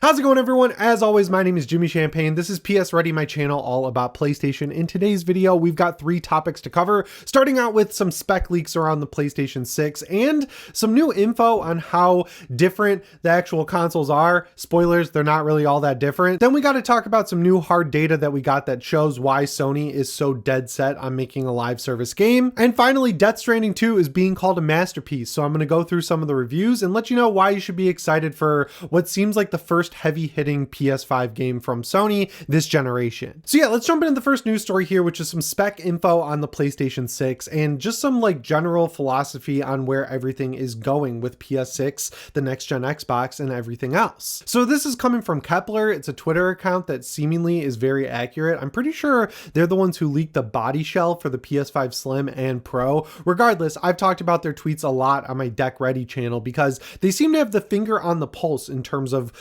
How's it going, everyone? As always, my name is Jimmy Champagne. This is PSReady, my channel all about PlayStation. In today's video, we've got 3 topics to cover, starting out with some spec leaks around the PlayStation 6 and some new info on how different the actual consoles are. Spoilers, they're not really all that different. Then we got to talk about some new hard data that we got that shows why Sony is so dead set on making a live service game. And finally, Death Stranding 2 is being called a masterpiece. So I'm going to go through some of the reviews and let you know why you should be excited for what seems like the first heavy-hitting PS5 game from Sony this generation. So yeah, let's jump into the first news story here, which is some spec info on the PlayStation 6 and just some like general philosophy on where everything is going with PS6, the next gen Xbox, and everything else. So this is coming from Kepler. It's a Twitter account that seemingly is very accurate. I'm pretty sure they're the ones who leaked the body shell for the PS5 Slim and Pro. Regardless, I've talked about their tweets a lot on my Deck Ready channel because they seem to have the finger on the pulse in terms of,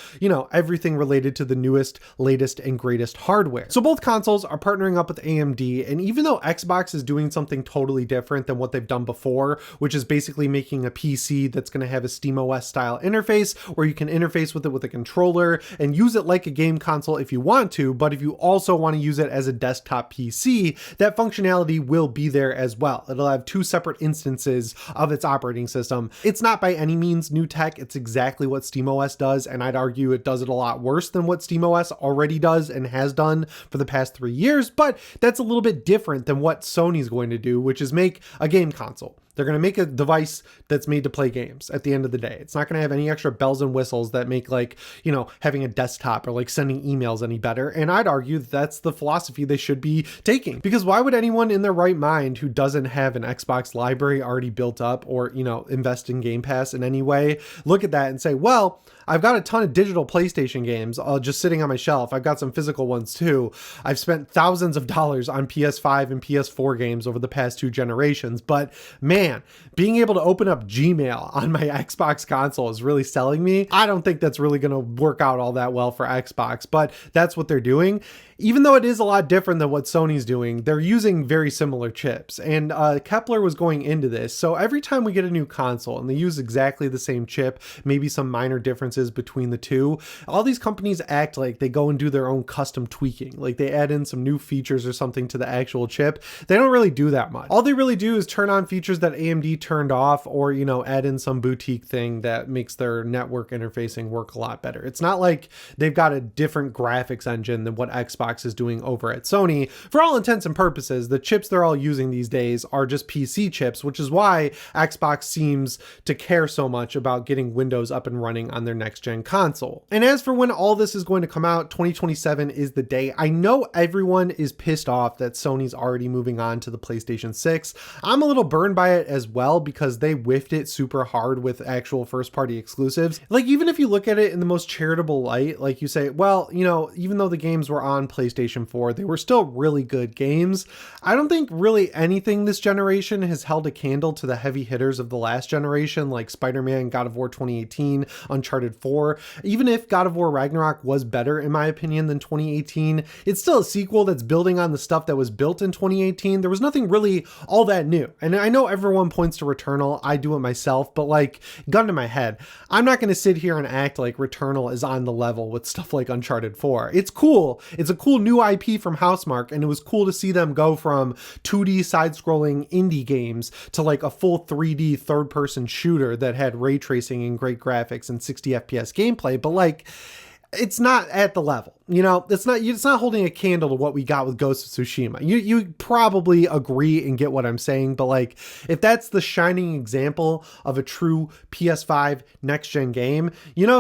everything related to the newest, latest, and greatest hardware. So both consoles are partnering up with AMD, and even though Xbox is doing something totally different than what they've done before, which is basically making a PC that's going to have a SteamOS style interface where you can interface with it with a controller and use it like a game console if you want to, but if you also want to use it as a desktop PC, that functionality will be there as well. It'll have 2 separate instances of its operating system. It's not by any means new tech. It's exactly what SteamOS does, and I'd argue it does it a lot worse than what SteamOS already does and has done for the past 3 years, but that's a little bit different than what Sony's going to do, which is make a game console. They're going to make a device that's made to play games at the end of the day. It's not going to have any extra bells and whistles that make having a desktop or like sending emails any better. And I'd argue that's the philosophy they should be taking, because why would anyone in their right mind who doesn't have an Xbox library already built up or, invest in Game Pass in any way, look at that and say, well, I've got a ton of digital PlayStation games just sitting on my shelf. I've got some physical ones too. I've spent thousands of dollars on PS5 and PS4 games over the past 2 generations, but man, being able to open up Gmail on my Xbox console is really selling me. I don't think that's really going to work out all that well for Xbox, but that's what they're doing. Even though it is a lot different than what Sony's doing, they're using very similar chips, and Kepler was going into this. So every time we get a new console and they use exactly the same chip, maybe some minor differences between the two, all these companies act like they go and do their own custom tweaking, like they add in some new features or something to the actual chip. They don't really do that much. All they really do is turn on features that AMD turned off, or add in some boutique thing that makes their network interfacing work a lot better. It's not like they've got a different graphics engine than what Xbox is doing over at Sony. For all intents and purposes, the chips they're all using these days are just PC chips, which is why Xbox seems to care so much about getting Windows up and running on their next gen console. And as for when all this is going to come out, 2027 is the day. I know everyone is pissed off that Sony's already moving on to the PlayStation 6. I'm a little burned by it as well because they whiffed it super hard with actual first party exclusives. Like, even if you look at it in the most charitable light, like you say, well, even though the games were on PlayStation 4, they were still really good games. I don't think really anything this generation has held a candle to the heavy hitters of the last generation, like Spider-Man, God of War 2018, Uncharted 4. Even if God of War Ragnarok was better, in my opinion, than 2018, it's still a sequel that's building on the stuff that was built in 2018. There was nothing really all that new. And I know everyone points to Returnal. I do it myself, but like, gun to my head, I'm not going to sit here and act like Returnal is on the level with stuff like Uncharted 4. It's cool. It's a cool new IP from Housemarque, and it was cool to see them go from 2D side-scrolling indie games to like a full 3D third-person shooter that had ray tracing and great graphics and 60 FPS gameplay, but like, it's not at the level. It's not holding a candle to what we got with Ghost of Tsushima. You probably agree and get what I'm saying, but like, if that's the shining example of a true PS5 next gen game,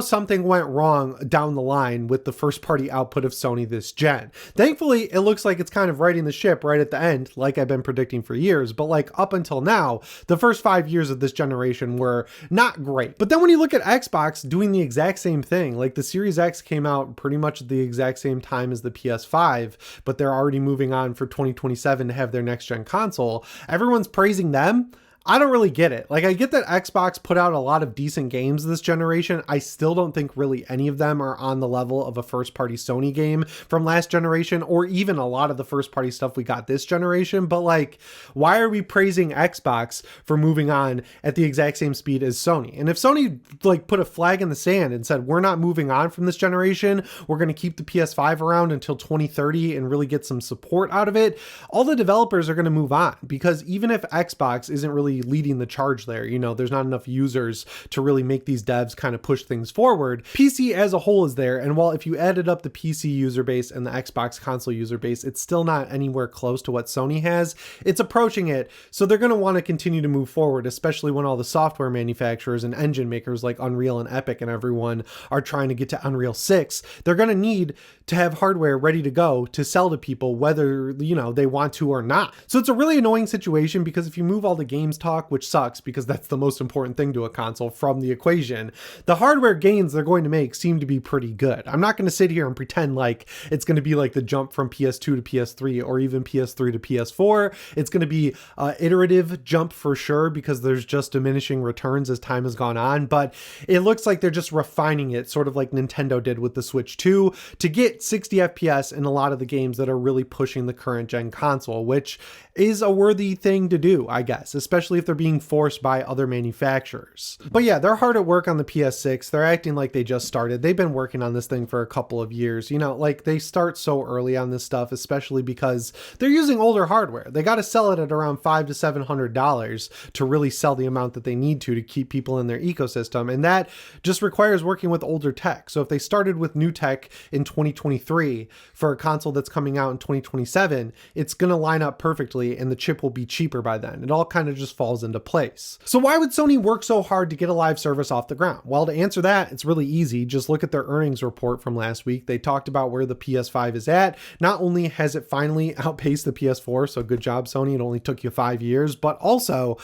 something went wrong down the line with the first party output of Sony this gen. Thankfully, it looks like it's kind of righting the ship right at the end, like I've been predicting for years, but like up until now, the first 5 years of this generation were not great. But then when you look at Xbox doing the exact same thing, like the Series X came out pretty much at the exact same time as the PS5, but they're already moving on for 2027 to have their next gen console. Everyone's praising them. I don't really get it. Like, I get that Xbox put out a lot of decent games this generation. I still don't think really any of them are on the level of a first-party Sony game from last generation, or even a lot of the first-party stuff we got this generation. But like, why are we praising Xbox for moving on at the exact same speed as Sony? And if Sony like put a flag in the sand and said, we're not moving on from this generation, we're going to keep the PS5 around until 2030 and really get some support out of it, all the developers are going to move on, because even if Xbox isn't really leading the charge there, you know, there's not enough users to really make these devs kind of push things forward. PC as a whole is there, and while if you added up the PC user base and the Xbox console user base, it's still not anywhere close to what Sony has. It's approaching it, so they're going to want to continue to move forward, especially when all the software manufacturers and engine makers like Unreal and Epic and everyone are trying to get to Unreal 6. They're going to need to have hardware ready to go to sell to people, whether, you know, they want to or not. So it's a really annoying situation, because if you move all the games talk, which sucks because that's the most important thing to a console, from the equation, the hardware gains they're going to make seem to be pretty good. I'm not going to sit here and pretend like it's going to be like the jump from PS2 to PS3 or even PS3 to PS4. It's going to be an iterative jump for sure, because there's just diminishing returns as time has gone on, but it looks like they're just refining it, sort of like Nintendo did with the Switch 2, to get 60 FPS in a lot of the games that are really pushing the current gen console, which is a worthy thing to do, I guess, especially if they're being forced by other manufacturers. But yeah, they're hard at work on the PS6. They're acting like they just started. They've been working on this thing for a couple of years. You know, like, they start so early on this stuff, especially because they're using older hardware. They got to sell it at around $500 to $700 to really sell the amount that they need to keep people in their ecosystem. And that just requires working with older tech. So if they started with new tech in 2023 for a console that's coming out in 2027, it's going to line up perfectly, and the chip will be cheaper by then. It all kind of just falls into place. So why would Sony work so hard to get a live service off the ground? Well, to answer that, it's really easy. Just look at their earnings report from last week. They talked about where the PS5 is at. Not only has it finally outpaced the PS4, so good job, Sony. It only took you 5 years, but also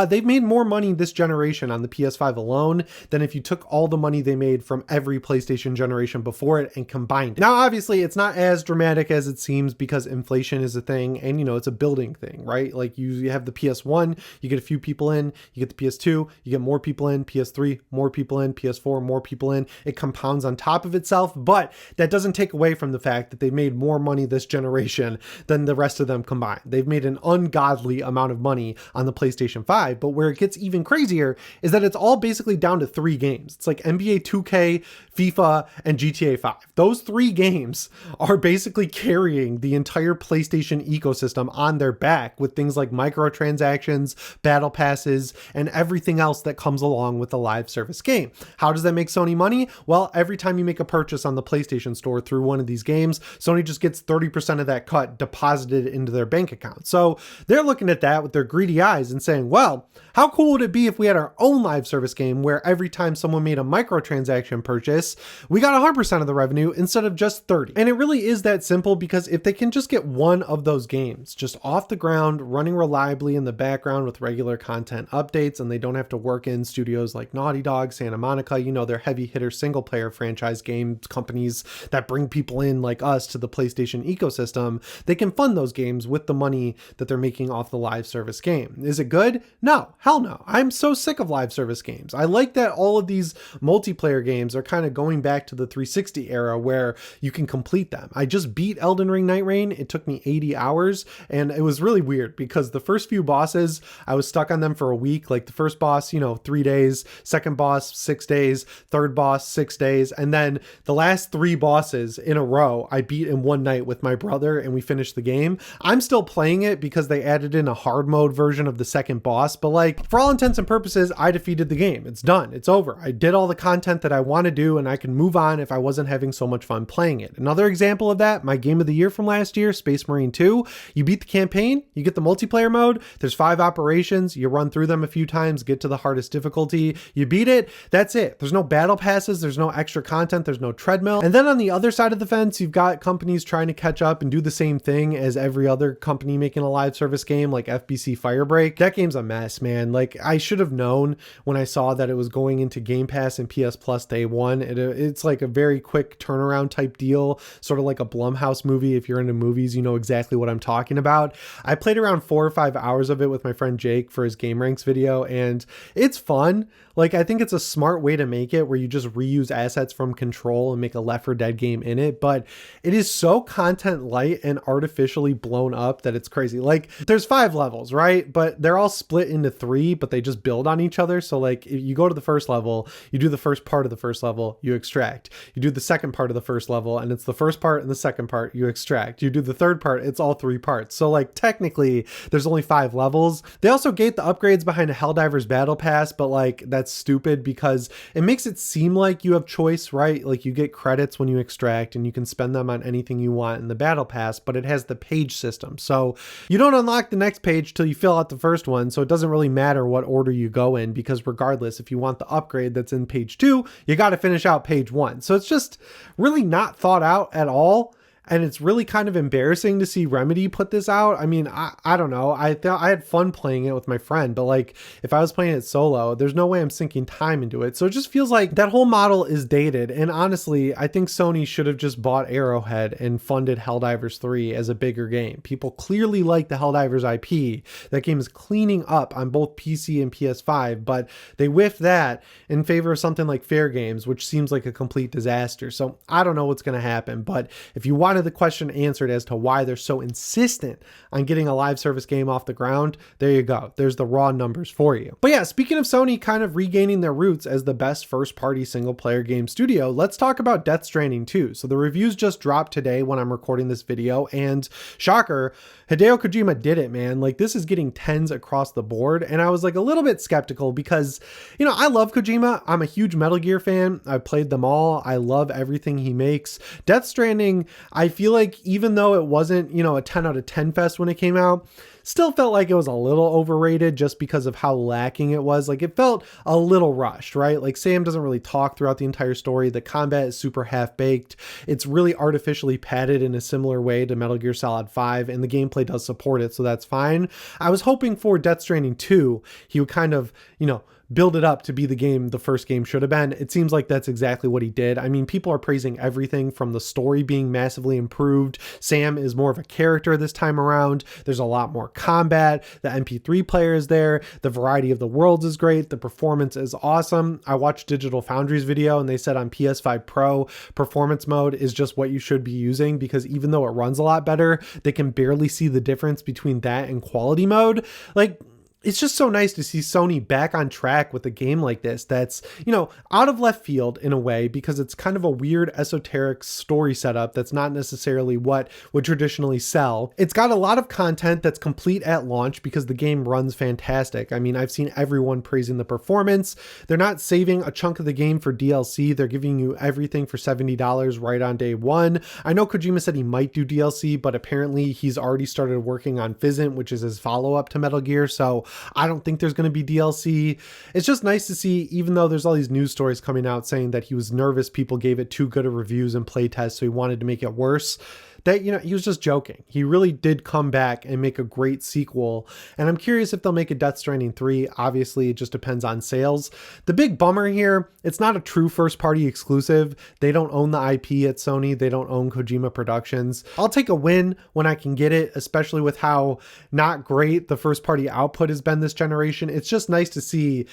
they've made more money this generation on the PS5 alone than if you took all the money they made from every PlayStation generation before it and combined it. Now, obviously, it's not as dramatic as it seems, because inflation is a thing, and you know, it's a building thing, right? Like, you have the PS1, you get a few people in, you get the PS2, you get more people in, PS3, more people in, PS4, more people in. It compounds on top of itself, but that doesn't take away from the fact that they made more money this generation than the rest of them combined. They've made an ungodly amount of money on the PlayStation 5, but where it gets even crazier is that it's all basically down to 3 games. It's like NBA 2K, FIFA, and GTA 5. Those 3 games are basically carrying the entire PlayStation ecosystem on their back, with things like microtransactions, battle passes, and everything else that comes along with a live service game. How does that make Sony money? Well, every time you make a purchase on the PlayStation Store through one of these games, Sony just gets 30% of that cut deposited into their bank account. So they're looking at that with their greedy eyes and saying, well, how cool would it be if we had our own live service game where every time someone made a microtransaction purchase, we got 100% of the revenue instead of just 30. And it really is that simple, because if they can just get one of those games just off the ground, running reliably in the background with regular content updates, and they don't have to work in studios like Naughty Dog, Santa Monica, you know, they're heavy hitter single player franchise game companies that bring people in like us to the PlayStation ecosystem, they can fund those games with the money that they're making off the live service game. Is it good? No, hell no. I'm so sick of live service games. I like that all of these multiplayer games are kind of going back to the 360 era where you can complete them. I just beat Elden Ring Night Rain. It took me 80 hours, and it was really weird because the first few bosses, I was stuck on them for a week. Like the first boss, you know, 3 days, second boss, 6 days, third boss, 6 days. And then the last 3 bosses in a row, I beat in one night with my brother, and we finished the game. I'm still playing it because they added in a hard mode version of the second boss, but like, for all intents and purposes, I defeated the game. It's done. It's over. I did all the content that I want to do, and I can move on if I wasn't having so much fun playing it. Another example of that, my game of the year from last year, Space Marine 2, you beat the campaign, you get the multiplayer mode, there's 5 operations, you run through them a few times, get to the hardest difficulty, you beat it, that's it. There's no battle passes, there's no extra content, there's no treadmill. And then on the other side of the fence, you've got companies trying to catch up and do the same thing as every other company making a live service game like FBC Firebreak. That game's a mess, man. Like, I should have known when I saw that it was going into Game Pass and PS Plus day one. It's like a very quick turnaround type deal, sort of like a Blumhouse movie. If you're into movies, you know exactly what I'm talking about. I played around 4 or 5 hours of it with my friend Jake for his Game Ranks video, and it's fun. Like, I think it's a smart way to make it where you just reuse assets from Control and make a Left 4 Dead game in it, but it is so content light and artificially blown up that it's crazy. Like, there's 5 levels, right? But they're all split into 3, but they just build on each other. So like, if you go to the first level, you do the first part of the first level, you extract. You do the second part of the first level, and it's the first part and the second part, you extract. You do the third part, it's all 3 parts. So like, technically there's only 5 levels. They also gate the upgrades behind a Helldivers battle pass, but like, that's stupid because it makes it seem like you have choice, right? Like, you get credits when you extract and you can spend them on anything you want in the battle pass, but it has the page system. So you don't unlock the next page till you fill out the first one. So it doesn't really matter what order you go in, because regardless, if you want the upgrade that's in page 2, you got to finish out page 1. So it's just really not thought out at all. And it's really kind of embarrassing to see Remedy put this out. I mean, I don't know. I thought I had fun playing it with my friend, but like, if I was playing it solo, there's no way I'm sinking time into it. So it just feels like that whole model is dated. And honestly, I think Sony should have just bought Arrowhead and funded Helldivers 3 as a bigger game. People clearly like the Helldivers IP. That game is cleaning up on both PC and PS5, but they whiffed that in favor of something like Fair Games, which seems like a complete disaster. So I don't know what's going to happen, but if you want the question answered as to why they're so insistent on getting a live service game off the ground, there you go. There's the raw numbers for you. But yeah, speaking of Sony kind of regaining their roots as the best first party single player game studio, let's talk about Death Stranding 2. So the reviews just dropped today when I'm recording this video, and shocker, Hideo Kojima did it, man. Like, this is getting 10s across the board, and I was like a little bit skeptical because, you know, I love Kojima. I'm a huge Metal Gear fan. I've played them all. I love everything he makes. Death Stranding, I feel like, even though it wasn't, you know, a 10 out of 10 fest when it came out, still felt like it was a little overrated just because of how lacking it was. Like, it felt a little rushed, right? Like, Sam doesn't really talk throughout the entire story. The combat is super half-baked. It's really artificially padded in a similar way to Metal Gear Solid 5, and the gameplay does support it, so that's fine. I was hoping for Death Stranding 2, he would kind of, you know, build it up to be the game the first game should have been. It seems like that's exactly what he did. I mean, people are praising everything from the story being massively improved. Sam is more of a character this time around. There's a lot more combat. The MP3 player is there. The variety of the worlds is great. The performance is awesome. I watched Digital Foundry's video and they said on PS5 Pro, performance mode is just what you should be using, because even though it runs a lot better, they can barely see the difference between that and quality mode. Like, it's just so nice to see Sony back on track with a game like this that's, you know, out of left field in a way, because it's kind of a weird esoteric story setup that's not necessarily what would traditionally sell. It's got a lot of content that's complete at launch because the game runs fantastic. I mean, I've seen everyone praising the performance. They're not saving a chunk of the game for DLC. They're giving you everything for $70 right on day one. I know Kojima said he might do DLC, but apparently he's already started working on Physint, which is his follow-up to Metal Gear. So I don't think there's going to be DLC. It's just nice to see, even though there's all these news stories coming out saying that he was nervous people gave it too good of reviews and playtests, so he wanted to make it worse, that, you know, he was just joking. He really did come back and make a great sequel. And I'm curious if they'll make a Death Stranding 3. Obviously, it just depends on sales. The big bummer here, it's not a true first party exclusive. They don't own the IP at Sony. They don't own Kojima Productions. I'll take a win when I can get it, especially with how not great the first party output has been this generation. It's just nice to see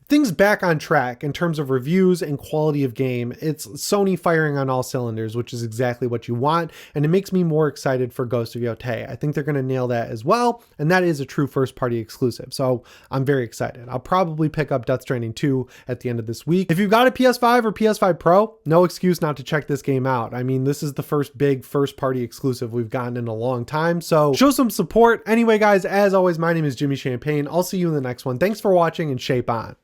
things back on track in terms of reviews and quality of game. It's Sony firing on all cylinders, which is exactly what you want. And it makes me more excited for Ghost of Yotei. I think they're going to nail that as well. And that is a true first party exclusive. So I'm very excited. I'll probably pick up Death Stranding 2 at the end of this week. If you've got a PS5 or PS5 Pro, no excuse not to check this game out. I mean, this is the first big first party exclusive we've gotten in a long time. So show some support. Anyway, guys, as always, my name is Jimmy Champagne. I'll see you in the next one. Thanks for watching and shape on.